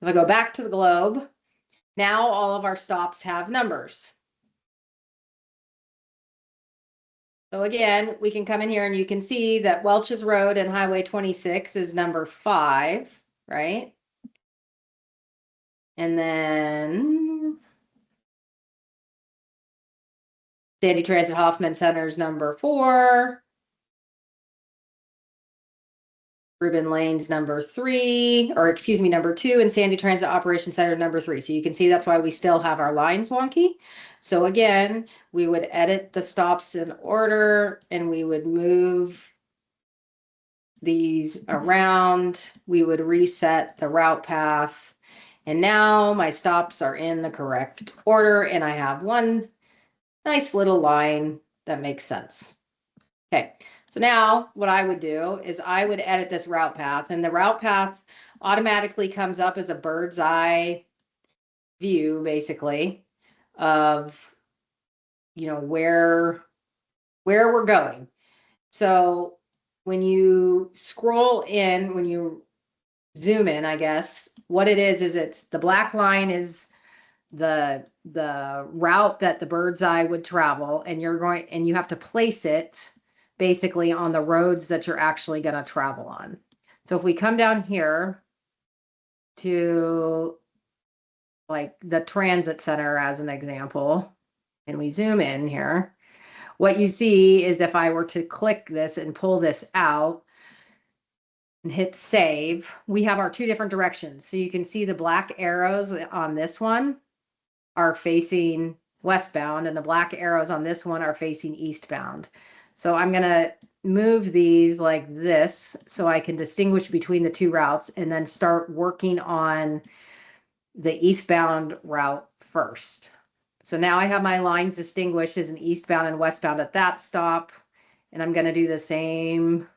If I go back to the globe, now all of our stops have numbers. So again, we can come in here and you can see that Welch's Road and Highway 26 is number 5, right? And then Sandy Transit Hoffman Center is number 4. Reuben Lane's number 3, or excuse me, number 2, and Sandy Transit Operations Center number 3. So you can see that's why we still have our lines wonky. So again, we would edit the stops in order and we would move these around. We would reset the route path. And now my stops are in the correct order and I have one nice little line that makes sense. Okay. So now what I would do is I would edit this route path, and the route path automatically comes up as a bird's eye view, basically, of, you know, where we're going. So when you scroll in, when you zoom in, I guess, what it is it's the black line is the route that the bird's eye would travel, and you have to place it basically on the roads that you're actually going to travel on. So if we come down here to like the transit center as an example, and we zoom in here, what you see is if I were to click this and pull this out and hit save, we have our 2 different directions. So you can see the black arrows on this one are facing westbound and the black arrows on this one are facing eastbound. So I'm going to move these like this so I can distinguish between the 2 routes and then start working on the eastbound route first. So now I have my lines distinguished as an eastbound and westbound at that stop. And I'm going to do the same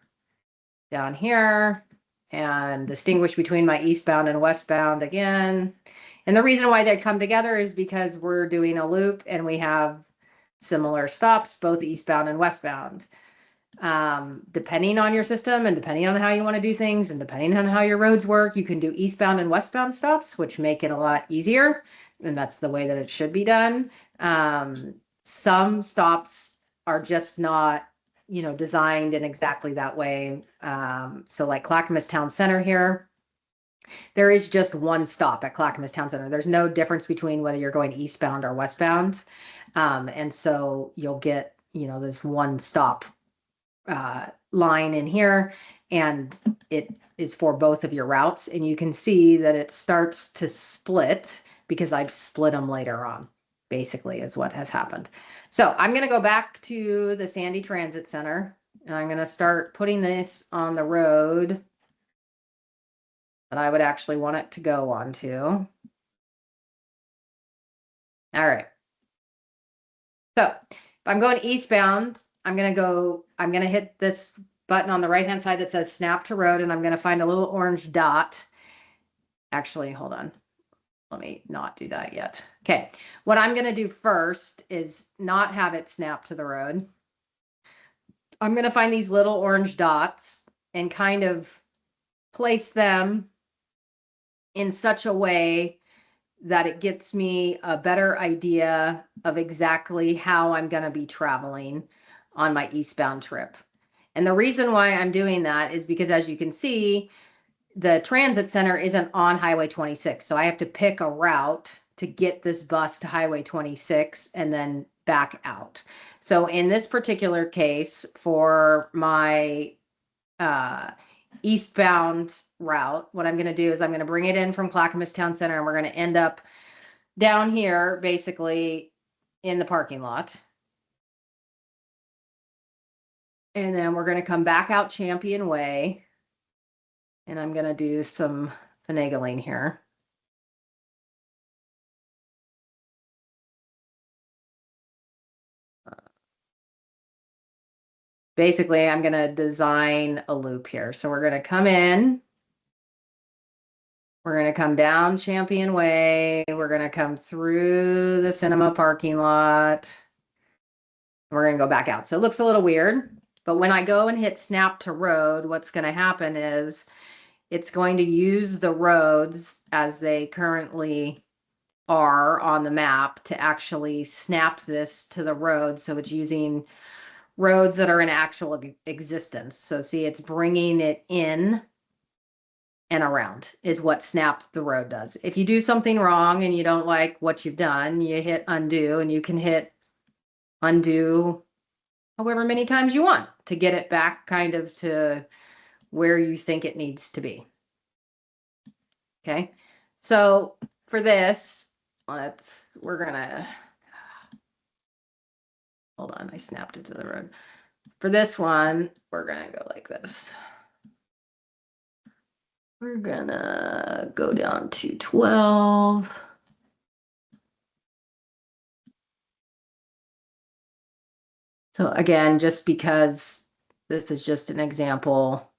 down here and distinguish between my eastbound and westbound again. And the reason why they come together is because we're doing a loop and we have similar stops, both eastbound and westbound. Depending on your system and depending on how you want to do things and depending on how your roads work, you can do eastbound and westbound stops, which make it a lot easier. And that's the way that it should be done. Some stops are just not, you know, designed in exactly that way. So like Clackamas Town Center here, there is just one stop at Clackamas Town Center. There's no difference between whether you're going eastbound or westbound. And so you'll get, you know, this one stop line in here, and it is for both of your routes. And you can see that it starts to split because I've split them later on, basically is what has happened. So I'm going to go back to the Sandy Transit Center and I'm going to start putting this on the road that I would actually want it to go onto. All right. So if I'm going eastbound, I'm going to hit this button on the right-hand side that says snap to road, and I'm going to find a little orange dot. Actually, hold on. Let me not do that yet. Okay. What I'm going to do first is not have it snap to the road. I'm going to find these little orange dots and kind of place them in such a way that it gets me a better idea of exactly how I'm going to be traveling on my eastbound trip. And the reason why I'm doing that is because, as you can see, the transit center isn't on Highway 26. So I have to pick a route to get this bus to Highway 26 and then back out. So in this particular case, for my eastbound route, what I'm going to do is I'm going to bring it in from Clackamas Town Center, and we're going to end up down here, basically in the parking lot. And then we're going to come back out Champion Way. And I'm going to do some finagling here. Basically, I'm going to design a loop here. So we're going to come in. We're going to come down Champion Way. We're going to come through the cinema parking lot. We're going to go back out. So it looks a little weird. But when I go and hit snap to road, what's going to happen is it's going to use the roads as they currently are on the map to actually snap this to the road. So it's using roads that are in actual existence. So see, it's bringing it in and around is what snap the road does. If you do something wrong and you don't like what you've done, you hit undo, and you can hit undo however many times you want to get it back kind of to where you think it needs to be. Okay. So for this, we're gonna, hold on, I snapped it to the road. For this one, we're gonna go like this. We're gonna go down to 12. So again, just because this is just an example,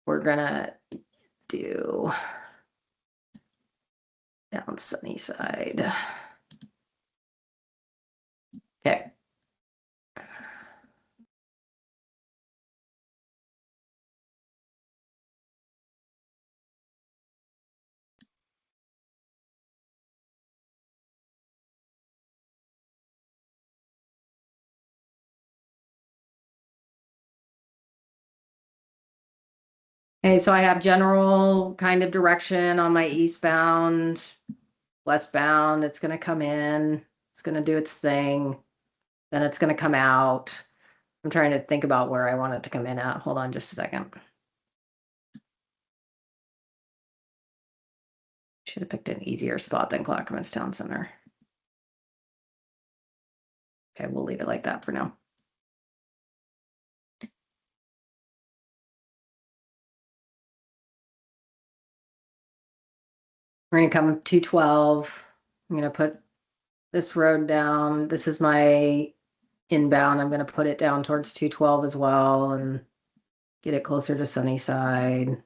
we're gonna do down sunny side. Okay. Okay, so I have general kind of direction on my eastbound, westbound. It's going to come in, it's going to do its thing, then it's going to come out. I'm trying to think about where I want it to come in at. Hold on just a second. Should have picked an easier spot than Clackamas Town Center. Okay, we'll leave it like that for now. We're going to come to 12. I'm going to put this road down. This is my inbound. I'm going to put it down towards 212 as well and get it closer to Sunnyside.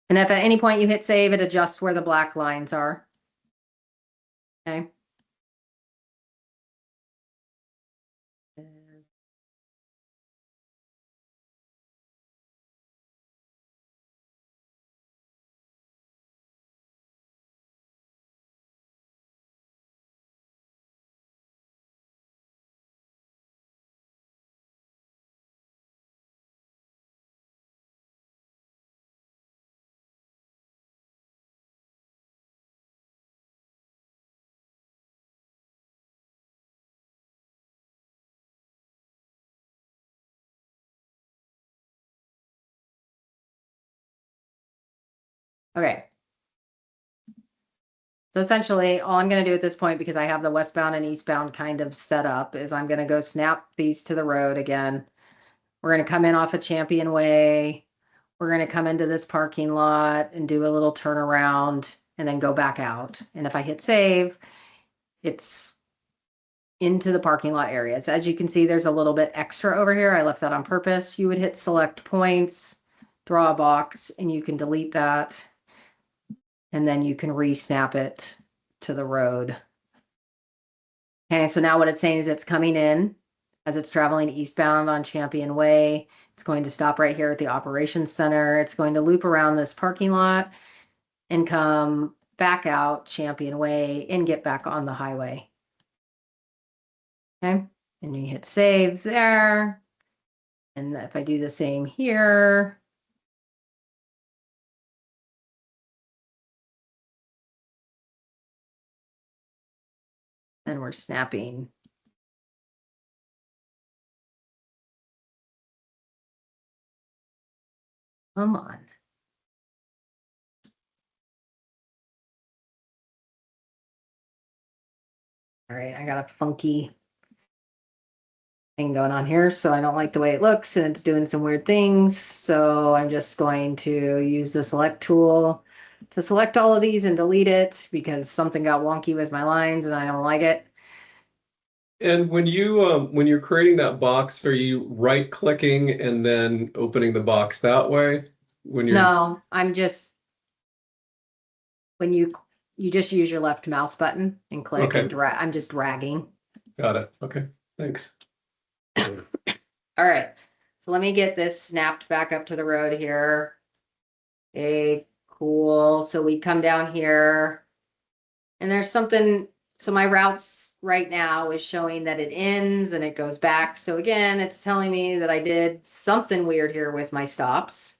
And if at any point you hit save, it adjusts where the black lines are. Okay. Okay. So essentially, all I'm going to do at this point, because I have the westbound and eastbound kind of set up, is I'm going to go snap these to the road again. We're going to come in off of Champion Way. We're going to come into this parking lot and do a little turnaround and then go back out. And if I hit save, it's into the parking lot areas. As you can see, there's a little bit extra over here. I left that on purpose. You would hit select points, draw a box, and you can delete that. And then you can re-snap it to the road. Okay, so now what it's saying is it's coming in as it's traveling eastbound on Champion Way. It's going to stop right here at the operations center. It's going to loop around this parking lot and come back out Champion Way and get back on the highway. Okay, and you hit save there. And if I do the same here, then we're snapping. Come on. All right, I got a funky thing going on here, so I don't like the way it looks and it's doing some weird things. So I'm just going to use the select tool to select all of these and delete it because something got wonky with my lines and I don't like it. And when you're creating that box, are you right clicking and then opening the box that way? When you're No, I'm just, when you just use your left mouse button and click and okay. drag, I'm just dragging. Got it. Okay, thanks. All right, so let me get this snapped back up to the road here. Okay, cool. So we come down here and there's something, so my routes right now is showing that it ends and it goes back. So again, it's telling me that I did something weird here with my stops,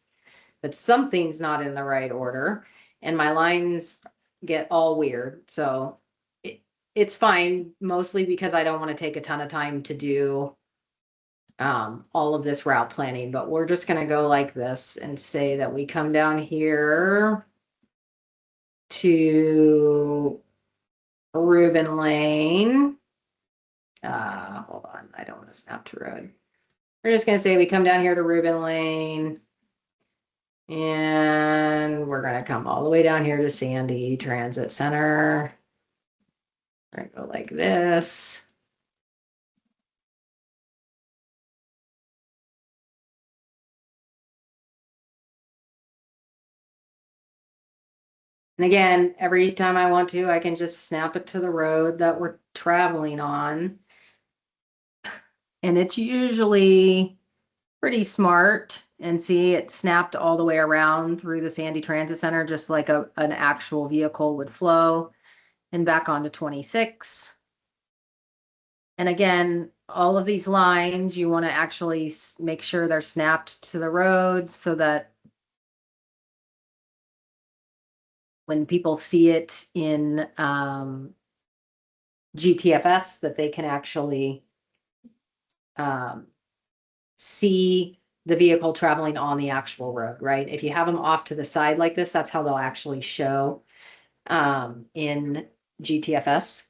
that something's not in the right order and my lines get all weird. So it's fine, mostly because I don't want to take a ton of time to do all of this route planning, but we're just going to go like this and say that we come down here to Reuben Lane. Hold on, I don't want to snap to road. We're just going to say we come down here to Reuben Lane and we're going to come all the way down here to Sandy Transit Center. We're going to go like this. And again, every time I want to, I can just snap it to the road that we're traveling on. And it's usually pretty smart. And see, it snapped all the way around through the Sandy Transit Center, just like an actual vehicle would flow, and back onto 26. And again, all of these lines, you want to actually make sure they're snapped to the road so that when people see it in GTFS, that they can actually see the vehicle traveling on the actual road, right? If you have them off to the side like this, that's how they'll actually show in GTFS.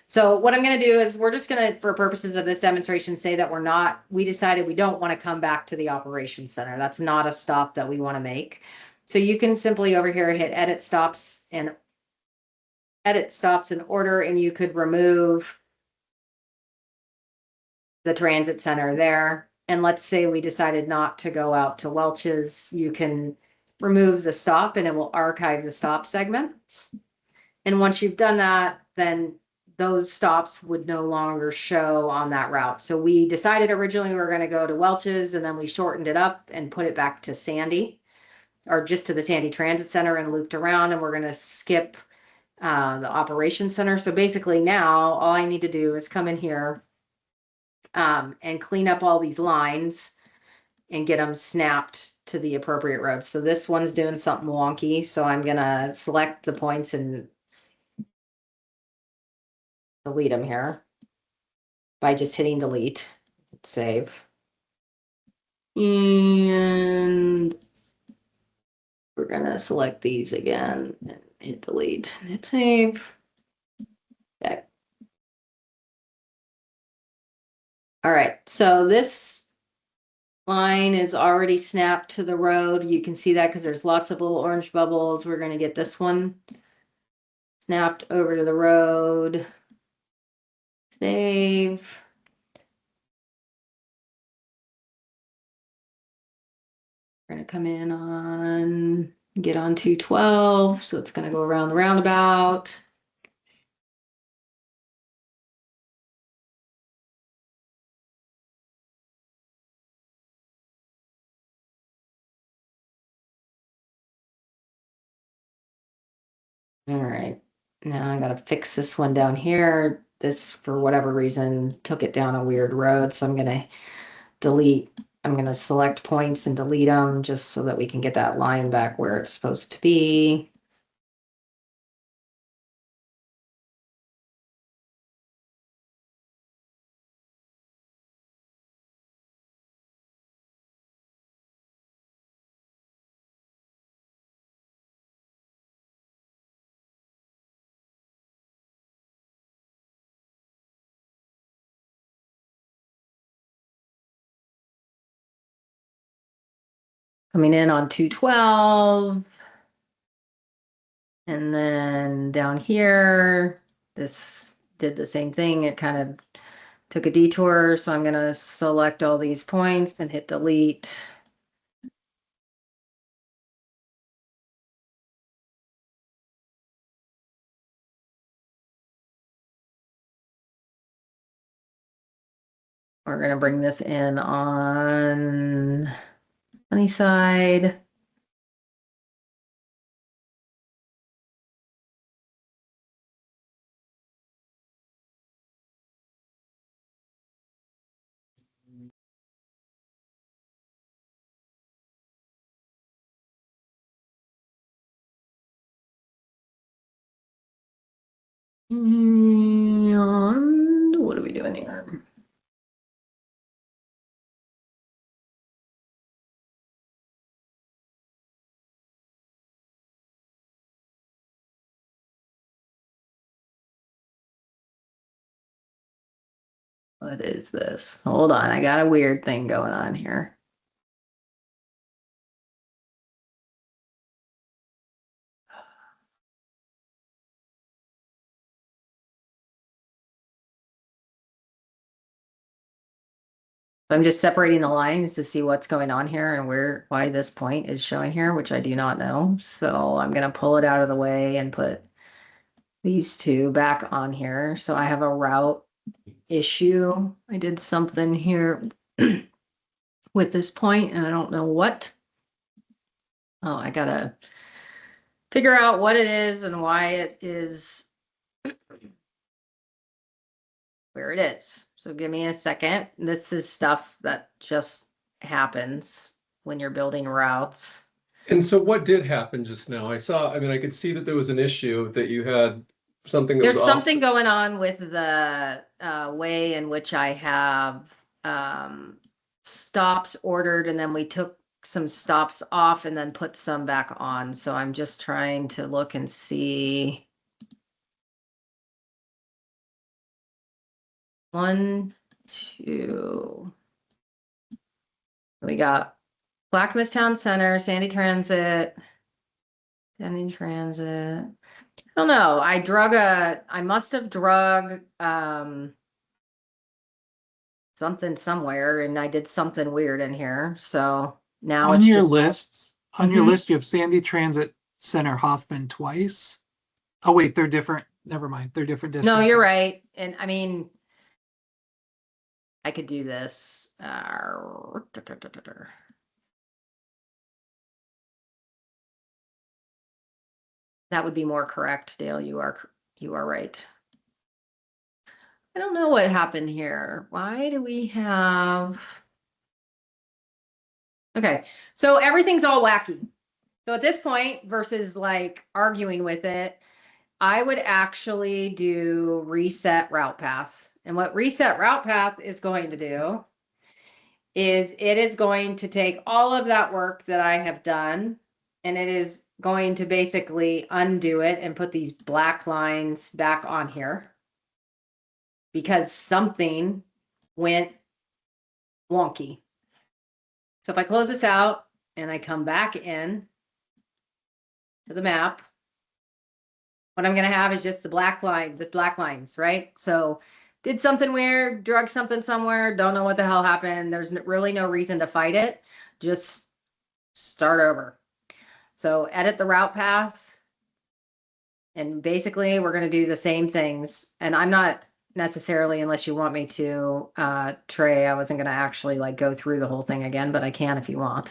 So what I'm going to do is we're just going to, for purposes of this demonstration, say that we decided we don't want to come back to the operations center. That's not a stop that we want to make. So you can simply over here hit edit stops in order, and you could remove the transit center there. And let's say we decided not to go out to Welch's, you can remove the stop and it will archive the stop segments. And once you've done that, then those stops would no longer show on that route. So we decided originally we were going to go to Welch's and then we shortened it up and put it back to Sandy, or just to the Sandy Transit Center, and looped around, and we're going to skip the operations center. So basically now all I need to do is come in here and clean up all these lines and get them snapped to the appropriate roads. So this one's doing something wonky. So I'm going to select the points and delete them here by just hitting delete, save. And we're going to select these again and hit delete and hit save. Okay. All right, so this line is already snapped to the road. You can see that because there's lots of little orange bubbles. We're going to get this one snapped over to the road. Save. We're going to come in on, get on 212. So it's going to go around the roundabout. All right, now I gotta fix this one down here. This, for whatever reason, took it down a weird road. So I'm gonna select points and delete them just so that we can get that line back where it's supposed to be. Coming in on 212. And then down here, this did the same thing. It kind of took a detour. So I'm gonna select all these points and hit delete. we're gonna bring this in on sunny side. And what are we doing here? What is this? Hold on, I got a weird thing going on here. I'm just separating the lines to see what's going on here and why this point is showing here, which I do not know. So I'm going to pull it out of the way and put these two back on here. So I have a route issue. I did something here with this point and I don't know what. Oh, I gotta figure out what it is and why it is where it is. So give me a second. This is stuff that just happens when you're building routes. And so what did happen just now? I mean, I could see that there was an issue that you had something that was There's off. something going on with the way in which I have stops ordered, and then we took some stops off and then put some back on. So I'm just trying to look and see. 1, 2. We got Clackamas Town Center, Sandy Transit. I don't know. I must have drug something somewhere and I did something weird in here. So now On it's your just list, on your Mhm. list, you have Sandy Transit Center Hoffman twice. Oh wait, they're different. Never mind. They're different No, distances. you're right. And I mean, I could do this. That would be more correct, Dale. You are right. I don't know what happened here. Why do we have Okay, so everything's all wacky. So at this point, versus like arguing with it, I would actually do reset route path. And what reset route path is going to do is it is going to take all of that work that I have done and it is going to basically undo it and put these black lines back on here because something went wonky. So if I close this out and I come back in to the map, what I'm going to have is just the black lines, right? So did something weird, drug something somewhere, don't know what the hell happened. There's really no reason to fight it. Just start over. So edit the route path. And basically we're going to do the same things. And I'm not necessarily, unless you want me to, Trey, I wasn't going to actually like go through the whole thing again, but I can if you want.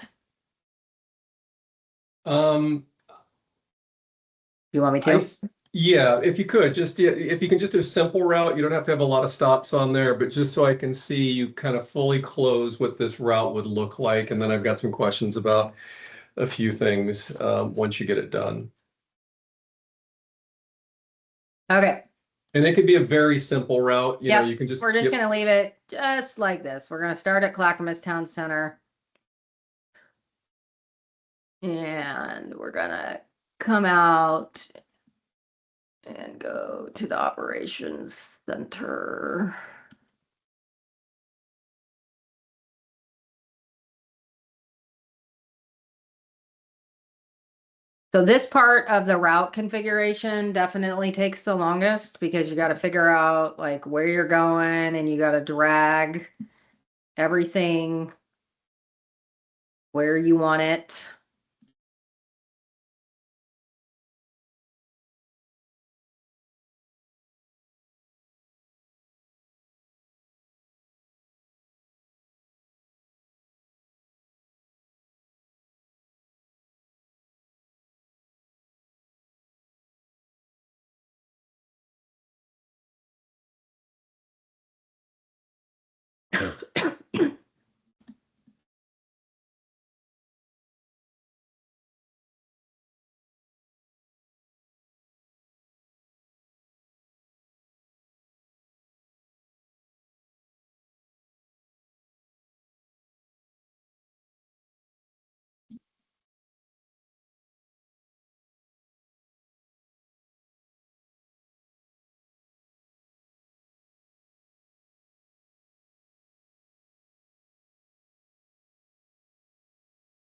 You want me to? Yeah, if you could, if you can just do a simple route, you don't have to have a lot of stops on there, but just so I can see you kind of fully close what this route would look like. And then I've got some questions about a few things once you get it done. Okay. And it could be a very simple route. You know, you can just. We're just going to leave it just like this. We're going to start at Clackamas Town Center. And we're going to come out and go to the operations center. So this part of the route configuration definitely takes the longest because you got to figure out like where you're going and you got to drag everything where you want it.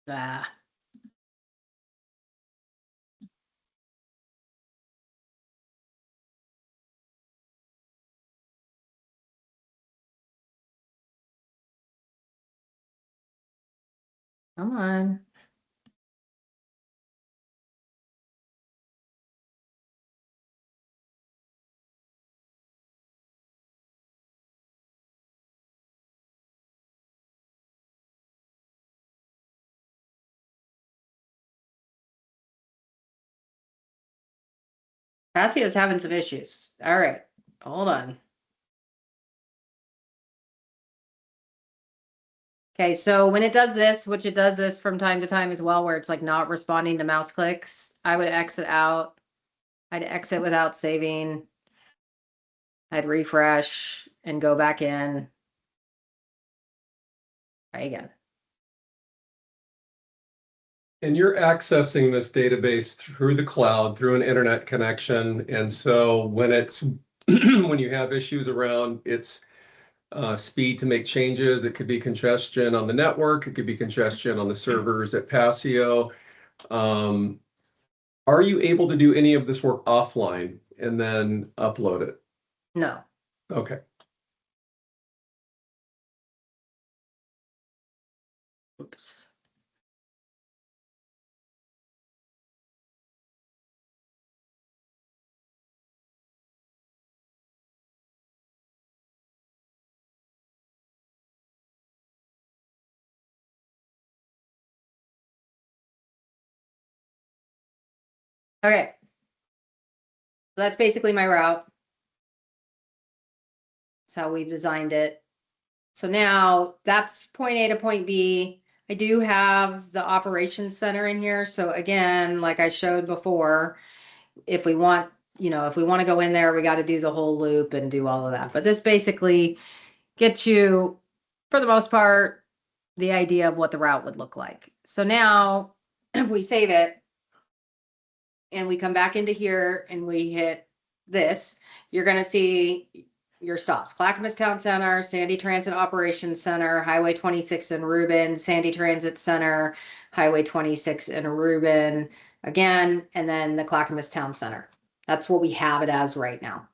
Ah. Come on. Passio's having some issues. All right, hold on. Okay, so when it does this, which it does this from time to time as well, where it's like not responding to mouse clicks, I would exit out. I'd exit without saving. I'd refresh and go back in. Try again. And you're accessing this database through the cloud, through an internet connection. And so when it's when you have issues around its speed to make changes, it could be congestion on the network, it could be congestion on the servers at Passio. Are you able to do any of this work offline and then upload it? No. Okay. Oops. Okay. So that's basically my route. That's how we've designed it. So now that's point A to point B. I do have the operations center in here. So again, like I showed before, if we want, if we want to go in there, we got to do the whole loop and do all of that. But this basically gets you, for the most part, the idea of what the route would look like. So now if we save it and we come back into here and we hit this, you're going to see your stops: Clackamas Town Center, Sandy Transit Operations Center, Highway 26 in Reuben, Sandy Transit Center, Highway 26 in Reuben again, and then the Clackamas Town Center. That's what we have it as right now.